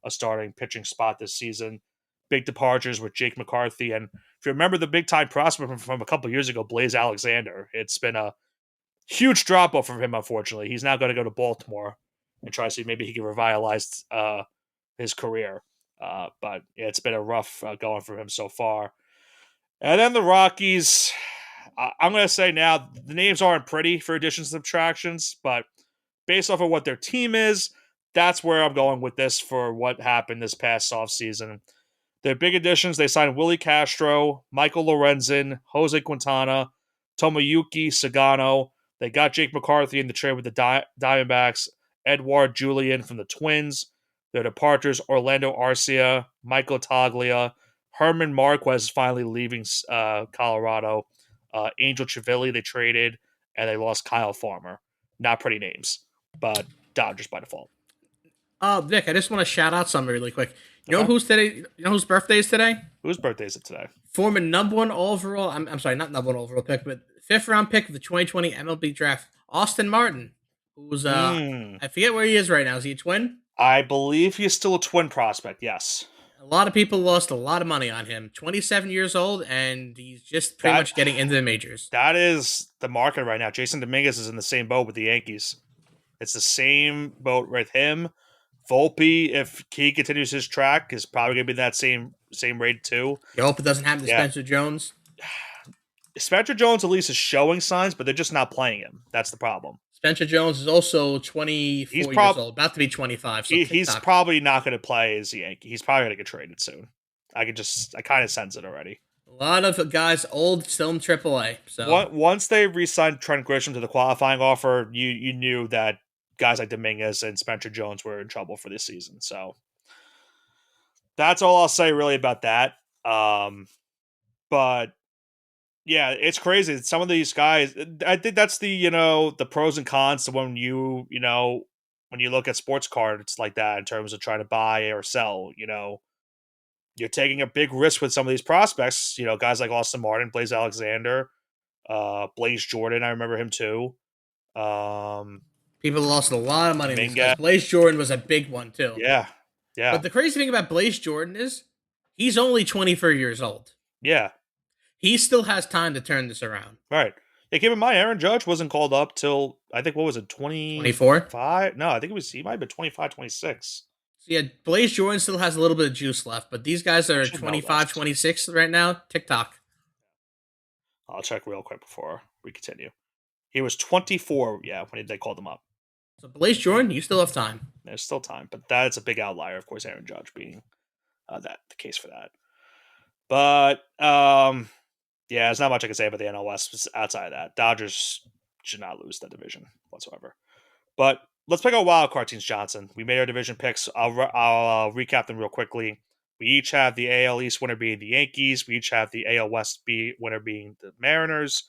a starting pitching spot this season. Big departures with Jake McCarthy. And if you remember the big time prospect from a couple years ago, Blaze Alexander, it's been a huge drop off from him, unfortunately. He's now going to go to Baltimore and try to see maybe he can revitalize his career. But yeah, it's been a rough going for him so far. And then the Rockies, I'm going to say now the names aren't pretty for additions and subtractions, but based off of what their team is, that's where I'm going with this for what happened this past offseason. Their big additions, they signed Willie Castro, Michael Lorenzen, Jose Quintana, Tomoyuki Sagano. They got Jake McCarthy in the trade with the Diamondbacks, Edouard Julien from the Twins. Their departures, Orlando Arcia, Michael Taglia, Herman Marquez is finally leaving Colorado. Angel Chivilli they traded, and they lost Kyle Farmer. Not pretty names, but Dodgers by default. Nick, I just want to shout out something really quick. You know Okay. who's today? You know whose birthday is today? Whose birthday is it today? Former number one overall. I'm sorry, not number one overall pick, but fifth round pick of the 2020 MLB draft. Austin Martin, who's I forget where he is right now. Is he a Twin? I believe he's still a Twin prospect, yes. A lot of people lost a lot of money on him. 27 years old, and he's just pretty much getting into the majors. That is the market right now. Jason Dominguez is in the same boat with the Yankees. It's the same boat with him. Volpe, if he continues his track, is probably going to be that same rate too. You hope it doesn't happen to Spencer Jones. Spencer Jones at least is showing signs, but they're just not playing him. That's the problem. Spencer Jones is also 24 years old, about to be 25. So he's probably not going to play as a Yankee. He's probably going to get traded soon. I kind of sense it already. A lot of guys old, still in AAA. So once they re-signed Trent Grisham to the qualifying offer, you knew that guys like Dominguez and Spencer Jones were in trouble for this season. So that's all I'll say really about that. But yeah, it's crazy. Some of these guys, I think that's the pros and cons to when you look at sports cards like that in terms of trying to buy or sell. You're taking a big risk with some of these prospects. Guys like Austin Martin, Blaze Alexander, Blaze Jordan. I remember him too. People lost a lot of money. Because Blaze Jordan was a big one too. Yeah. But the crazy thing about Blaze Jordan is he's only 24 years old. Yeah. He still has time to turn this around. Right. Yeah, keep in mind, Aaron Judge wasn't called up till, I think, what was it, 24? No, I think he might have been 25, 26. So yeah, Blaze Jordan still has a little bit of juice left, but these guys are 25, 26 right now. TikTok. I'll check real quick before we continue. He was 24, when they called him up. So Blaze Jordan, you still have time. There's still time, but that's a big outlier, of course, Aaron Judge being the case for that. But, there's not much I can say about the NL West outside of that. Dodgers should not lose that division whatsoever. But let's pick our wild card teams, Johnson. We made our division picks. I'll recap them real quickly. We each have the AL East winner being the Yankees. We each have the AL West winner being the Mariners.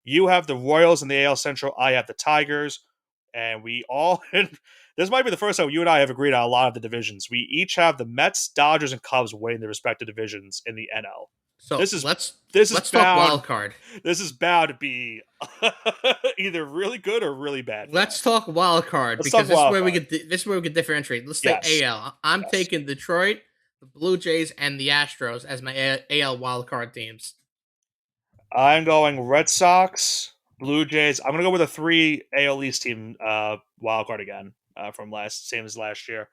You have the Royals in the AL Central. I have the Tigers. And we all, this might be the first time you and I have agreed on a lot of the divisions. We each have the Mets, Dodgers, and Cubs winning their respective divisions in the NL. So let's talk wild card. This is bound to be either really good or really bad. Let's talk wild card because this is where we get differentiate. Let's say AL. I'm taking Detroit, the Blue Jays, and the Astros as my AL wild card teams. I'm going Red Sox, Blue Jays. I'm going to go with a 3 AL East team wild card again from same as last year.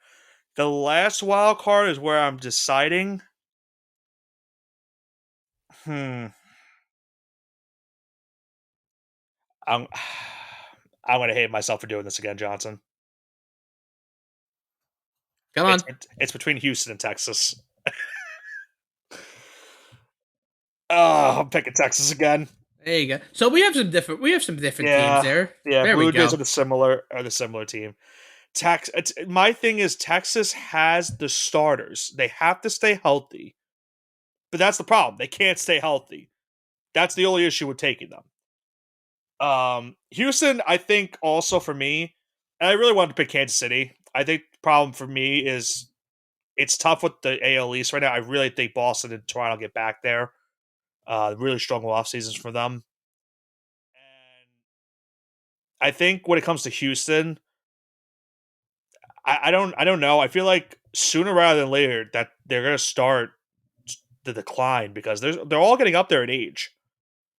The last wild card is where I'm deciding. I'm going to hate myself for doing this again, Johnson. Come on. It's between Houston and Texas. I'm picking Texas again. There you go. So we have some different teams there. Yeah, there Blue Jays are the similar team. My thing is Texas has the starters. They have to stay healthy. But that's the problem. They can't stay healthy. That's the only issue with taking them. Houston, I think also for me, and I really wanted to pick Kansas City. I think the problem for me is it's tough with the AL East right now. I really think Boston and Toronto get back there. Really strong off seasons for them. And I think when it comes to Houston, I don't know. I feel like sooner rather than later that they're going to start the decline because they're all getting up there in age.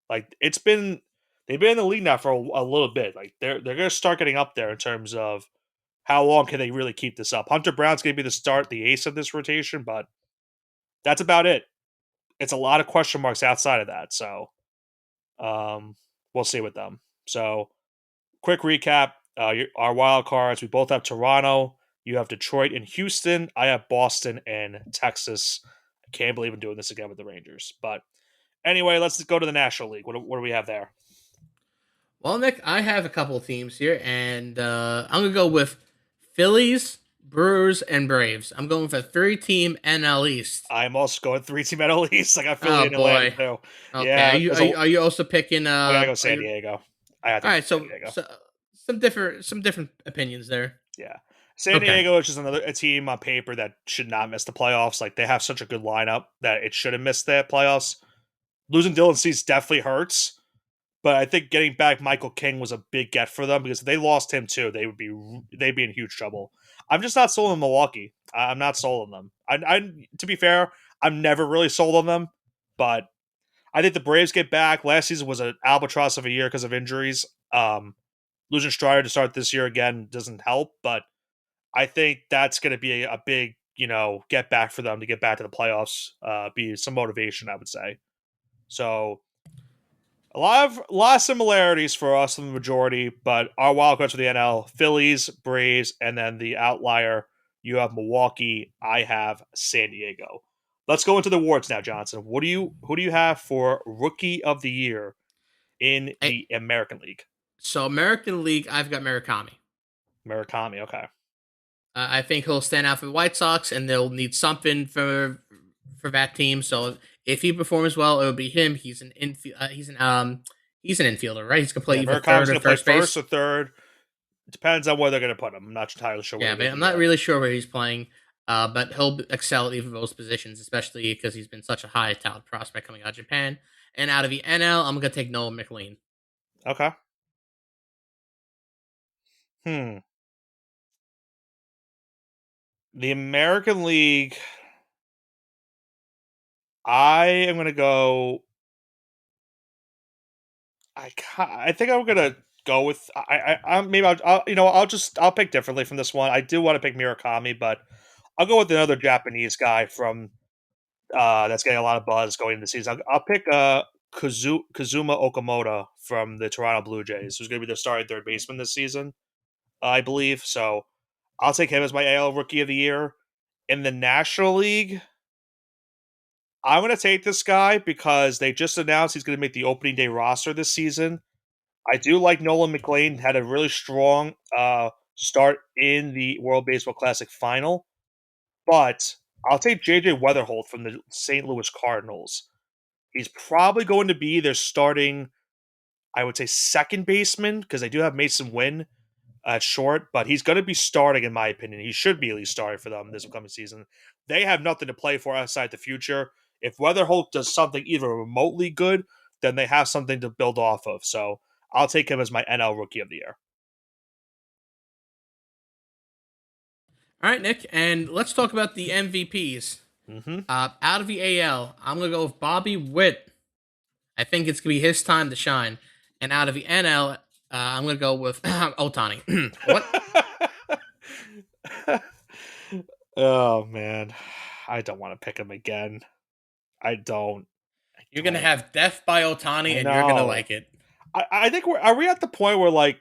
Like they've been in the league now for a little bit. Like they're going to start getting up there in terms of how long can they really keep this up. Hunter Brown's going to be the ace of this rotation, but that's about it. It's a lot of question marks outside of that. So we'll see with them. So quick recap. Our wild cards, we both have Toronto. You have Detroit and Houston. I have Boston and Texas. I can't believe I'm doing this again with the Rangers. But anyway, let's go to the National League. What do we have there? Well, Nick, I have a couple of teams here, and I'm gonna go with Phillies, Brewers, and Braves. I'm going for 3-team NL East. I'm also going 3-team NL East. I got Philly Oh in Atlanta boy. too. Okay. Are Yeah, you are you, are you also picking? I gotta go Are San you Diego. I have to all go right? San So, Diego. some different opinions there. Yeah. San Okay. Diego is just another a team on paper that should not miss the playoffs. Like they have such a good lineup that it should have missed the playoffs. Losing Dylan Cease definitely hurts, but I think getting back Michael King was a big get for them because if they lost him too, they'd be in huge trouble. I'm just not sold on Milwaukee. I'm not sold on them. I to be fair, I'm never really sold on them, but I think the Braves get back. Last season was an albatross of a year because of injuries. Losing Strider to start this year again doesn't help, but I think that's going to be a big, get back for them to get back to the playoffs. Be some motivation, I would say. So a lot of similarities for us in the majority, but our wild cards for the NL: Phillies, Braves, and then the outlier. You have Milwaukee. I have San Diego. Let's go into the awards now, Johnson. Who do you have for Rookie of the Year in I, the American League? so American League, I've got Murakami. Murakami. Okay. I think he'll stand out for the White Sox, and they'll need something for that team. So if he performs well, it'll be him. He's an infielder, right? He's gonna play Yeah, either Murakami's third or going to play first first base. or third. Depends on where they're going to put him. I'm not entirely sure where Yeah, they're but going to I'm do not that. really sure where he's playing. But he'll excel at either of those positions, especially because he's been such a high talent prospect coming out of Japan. And out of the NL, I'm gonna take Noah McLean. Okay. Hmm. The American League, I am going to go. I think I'm going to go with. Maybe I'll pick differently from this one. I do want to pick Murakami, but I'll go with another Japanese guy from that's getting a lot of buzz going into the season. I'll pick Kazuma Okamoto from the Toronto Blue Jays, who's going to be their starting third baseman this season, I believe. So I'll take him as my AL Rookie of the Year. In the National League, I'm going to take this guy because they just announced he's going to make the opening day roster this season. I do like Nolan McLean, had a really strong start in the World Baseball Classic final, but I'll take JJ Weatherholt from the St. Louis Cardinals. He's probably going to be their starting, I would say, second baseman because they do have Mason Wynn at short, but he's going to be starting, in my opinion. He should be at least starting for them this upcoming season. They have nothing to play for outside the future. If Weatherholt does something even remotely good, then they have something to build off of. So I'll take him as my NL Rookie of the Year. All right, Nick, and let's talk about the MVPs. Mm-hmm. Out of the AL, I'm gonna go with Bobby Witt. I think it's gonna be his time to shine. And out of the NL, I'm gonna go with Otani. What? Oh man, I don't want to pick him again. I don't. I You're gonna don't. have Death by Otani, I and you're gonna know. like it. I think are we at the point where like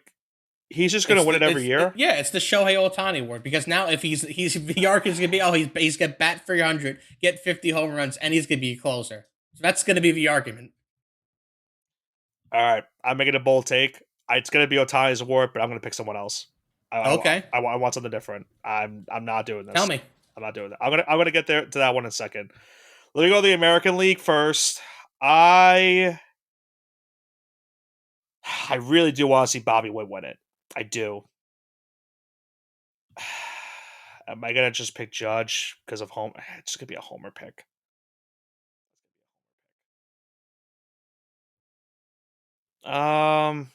he's just going to win it every year? Yeah, it's the Shohei Otani award because now if he's the arc is gonna be he's gonna bat 300, get 50 home runs, and he's gonna be a closer. So that's gonna be the argument. All right, I'm making a bold take. It's going to be Otani's award, but I'm going to pick someone else. Okay, I want something different. I'm not doing tell this. me. I'm not doing that. I'm gonna get there to that one in a second. Let me go to the American League first. I I really do want to see Bobby Witt win it. I do. Am I gonna just pick Judge because of home? It's gonna be a homer pick. Um,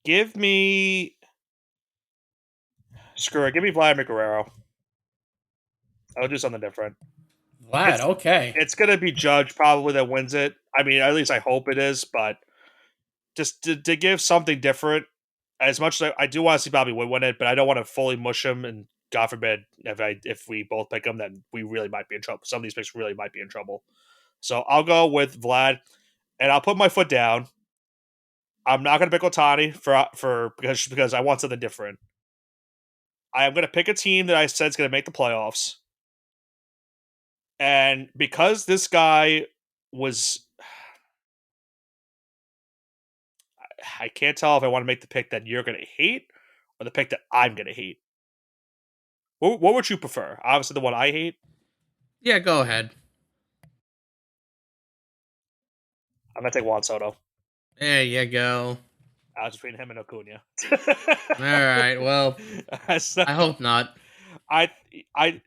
give me screw it. Give me Vladimir Guerrero. I'll do something different. Vlad, It's okay. it's gonna be Judge probably that wins it. I mean, at least I hope it is. But just to give something different, as much as I do want to see Bobby Wood win it, but I don't want to fully mush him. And God forbid if we both pick him, then we really might be in trouble. Some of these picks really might be in trouble. So I'll go with Vlad, and I'll put my foot down. I'm not going to pick Otani because I want something different. I am going to pick a team that I said is going to make the playoffs. And because this guy was, I can't tell if I want to make the pick that you're going to hate or the pick that I'm going to hate. What would you prefer? Obviously, the one I hate. Yeah, go ahead. I'm going to take Juan Soto. There you go. I was between him and Acuna. All right. Well, So, I hope not.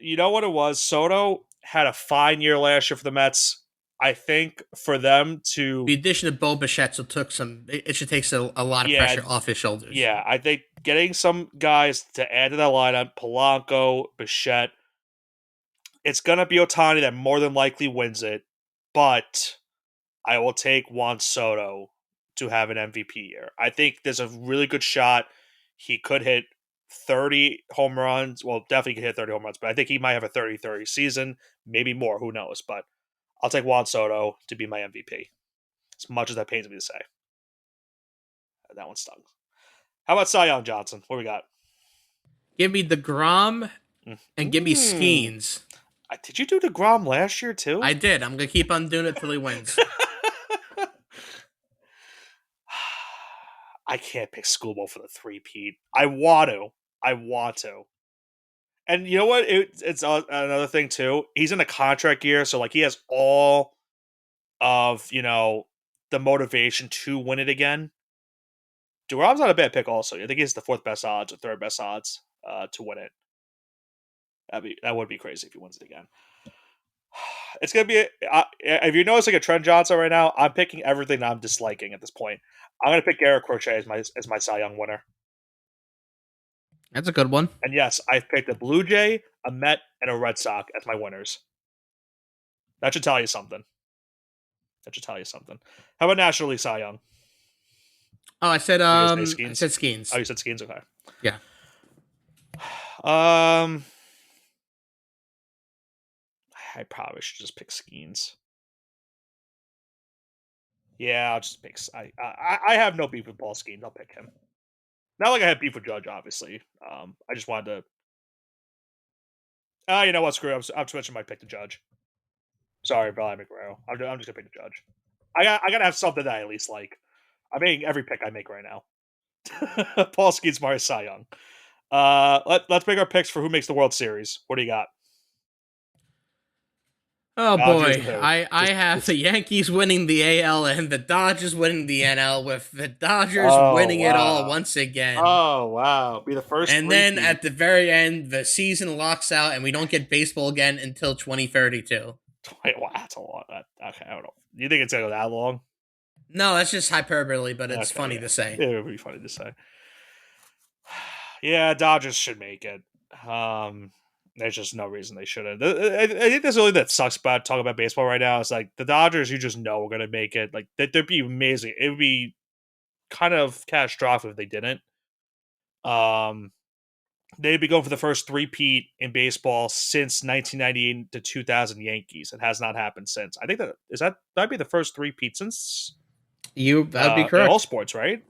you know what it was? Soto had a fine year last year for the Mets. I think for them The to, addition of Bo Bichette took some. It should take a lot of yeah, pressure off his shoulders. yeah, I think getting some guys to add to that lineup, Polanco, Bichette, it's gonna be Otani that more than likely wins it, but I will take Juan Soto to have an MVP year. I think there's a really good shot he could hit 30 home runs. Well, definitely could hit 30 home runs, but I think he might have a 30-30 season, maybe more. Who knows? But I'll take Juan Soto to be my MVP. As much as that pains me to say. That one stung. How about Cy Young Johnson? What we got? Give me the Grom and give me Mm. Skeens. Did you do DeGrom last year too? I did. I'm gonna keep on doing it till he wins. I can't pick Schoolboy for the three-peat. I want to. And you know what? It's another thing too. He's in a contract year, so like he has all of the motivation to win it again. DeGrom's not a bad pick. Also, I think he's the fourth best odds or third best odds to win it. That would be crazy if he wins it again. It's gonna be. If you notice like a trend, Johnson, right now, I'm picking everything I'm disliking at this point. I'm gonna pick Garrett Crochet as my Cy Young winner. That's a good one. And yes, I've picked a Blue Jay, a Met, and a Red Sox as my winners. That should tell you something. How about National League Cy Young? Oh, I said You guys say I Skeens? said Skeens. Oh, you said Skeens? Okay. Yeah. I probably should just pick Skeens. Yeah, I'll just pick. I have no beef with Paul Skeens. I'll pick him. Not like I have beef with Judge, obviously. I just wanted to. You know what? Screw it. I'm switching my pick to Judge. Sorry, Brian McGrail. I'm just gonna pick the Judge. I gotta have something that I at least like. I'm making every pick I make right now. Paul Skeens, Mario Cy Young. Let's make our picks for who makes the World Series. What do you got? Oh Dodgers boy, and who? I have the Yankees winning the AL and the Dodgers winning the NL, with the Dodgers Oh winning it all wow! once again. Oh wow! Be the first And then at the very end, the season locks out and we don't get baseball again until 2032. Wait, wow, that's a lot. Okay, I don't know. You think it's gonna go that long? No, that's just hyperbole, but it's Okay, funny yeah. to say. It would be funny to say. Yeah, Dodgers should make it. There's just no reason they shouldn't. I think that's the only that sucks about talking about baseball right now. It's like the Dodgers, you just know we're gonna make it. Like they'd be amazing. It would be kind of catastrophic if they didn't. They'd be going for the first three-peat in baseball since 1998 to 2000 Yankees. It has not happened since. I think that'd be the first three-peat since That would be in all correct. sports, right?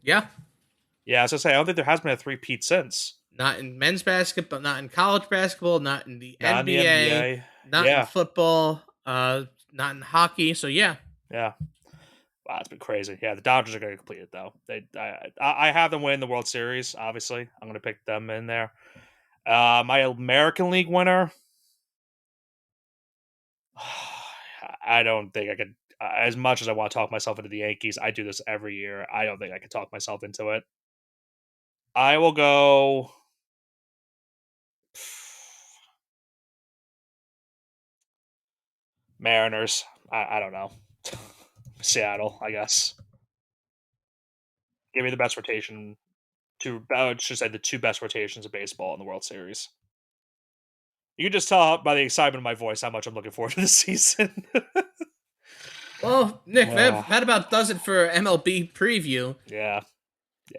Yeah. Yeah, I was gonna say I don't think there has been a three-peat since. Not in men's basketball, not in college basketball, not in the Not in the NBA, NBA. not in Yeah, football, not in hockey. So yeah. yeah. Wow, it's been crazy. Yeah, the Dodgers are going to complete it though. I have them win the World Series. Obviously, I'm going to pick them in there. My American League winner. I don't think I could. As much as I want to talk myself into the Yankees, I do this every year. I don't think I could talk myself into it. I will go. Mariners. I don't know. Seattle, I guess. Give me the best rotation. I should say the two best rotations of baseball in the World Series. You can just tell by the excitement of my voice how much I'm looking forward to this season. Well, Nick, Uh, that about does it for MLB preview. yeah.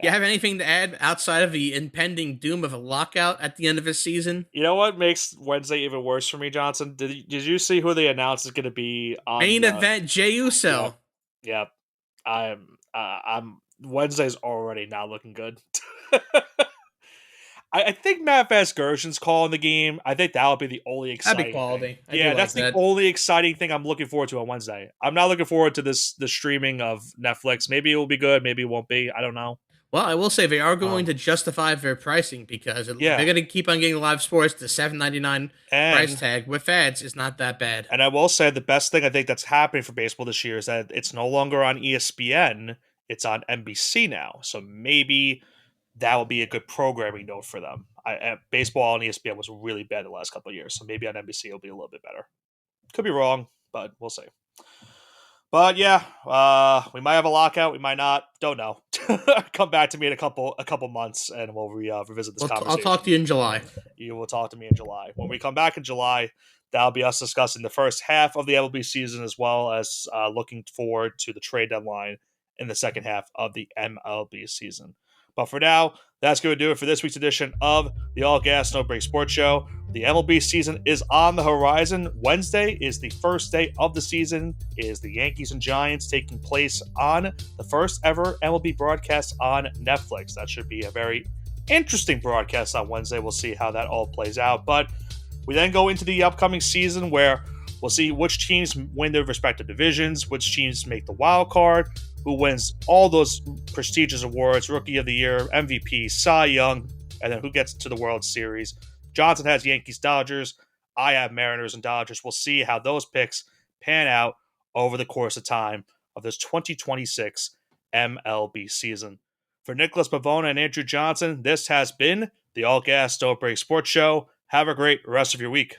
You have anything to add outside of the impending doom of a lockout at the end of the season? You know what makes Wednesday even worse for me, Johnson? Did you see who they announced is going to be on Main event, Jey Yep. Uso. Yep. I'm Wednesday's already not looking good. I think Matt Vasgersian's calling the game. I think that would be the only That'd be exciting thing. quality. I do Yeah, like that's the that. only exciting thing I'm looking forward to on Wednesday. I'm not looking forward to the streaming of Netflix. Maybe it will be good. Maybe it won't be. I don't know. Well, I will say they are going Um, to justify their pricing because if they're yeah, going to keep on getting live sports, the $7.99 price and tag with ads is not that bad. I will say the best thing I think that's happening for baseball this year is that it's no longer on ESPN. It's on NBC now. So maybe that will be a good programming note for them. Baseball on ESPN was really bad the last couple of years, so maybe on NBC it'll be a little bit better. Could be wrong, but we'll see. But yeah, we might have a lockout. We might not. Don't know. Come back to me in a couple months, and we'll revisit this I'll talk conversation. to you in July. You will talk to me in July. When we come back in July, that'll be us discussing the first half of the MLB season, as well as looking forward to the trade deadline in the second half of the MLB season. But for now, that's going to do it for this week's edition of the All Gas No Break Sports Show. The MLB season is on the horizon. Wednesday is the first day of the season. It is the Yankees and Giants taking place on the first ever MLB broadcast on Netflix. That should be a very interesting broadcast on Wednesday. We'll see how that all plays out. But we then go into the upcoming season where we'll see which teams win their respective divisions, which teams make the wild card, who wins all those prestigious awards, Rookie of the Year, MVP, Cy Young, and then who gets to the World Series. Johnson has Yankees, Dodgers. I have Mariners and Dodgers. We'll see how those picks pan out over the course of time of this 2026 MLB season. For Nicholas Pavona and Andrew Johnson, this has been the All Gas No Break Sports Show. Have a great rest of your week.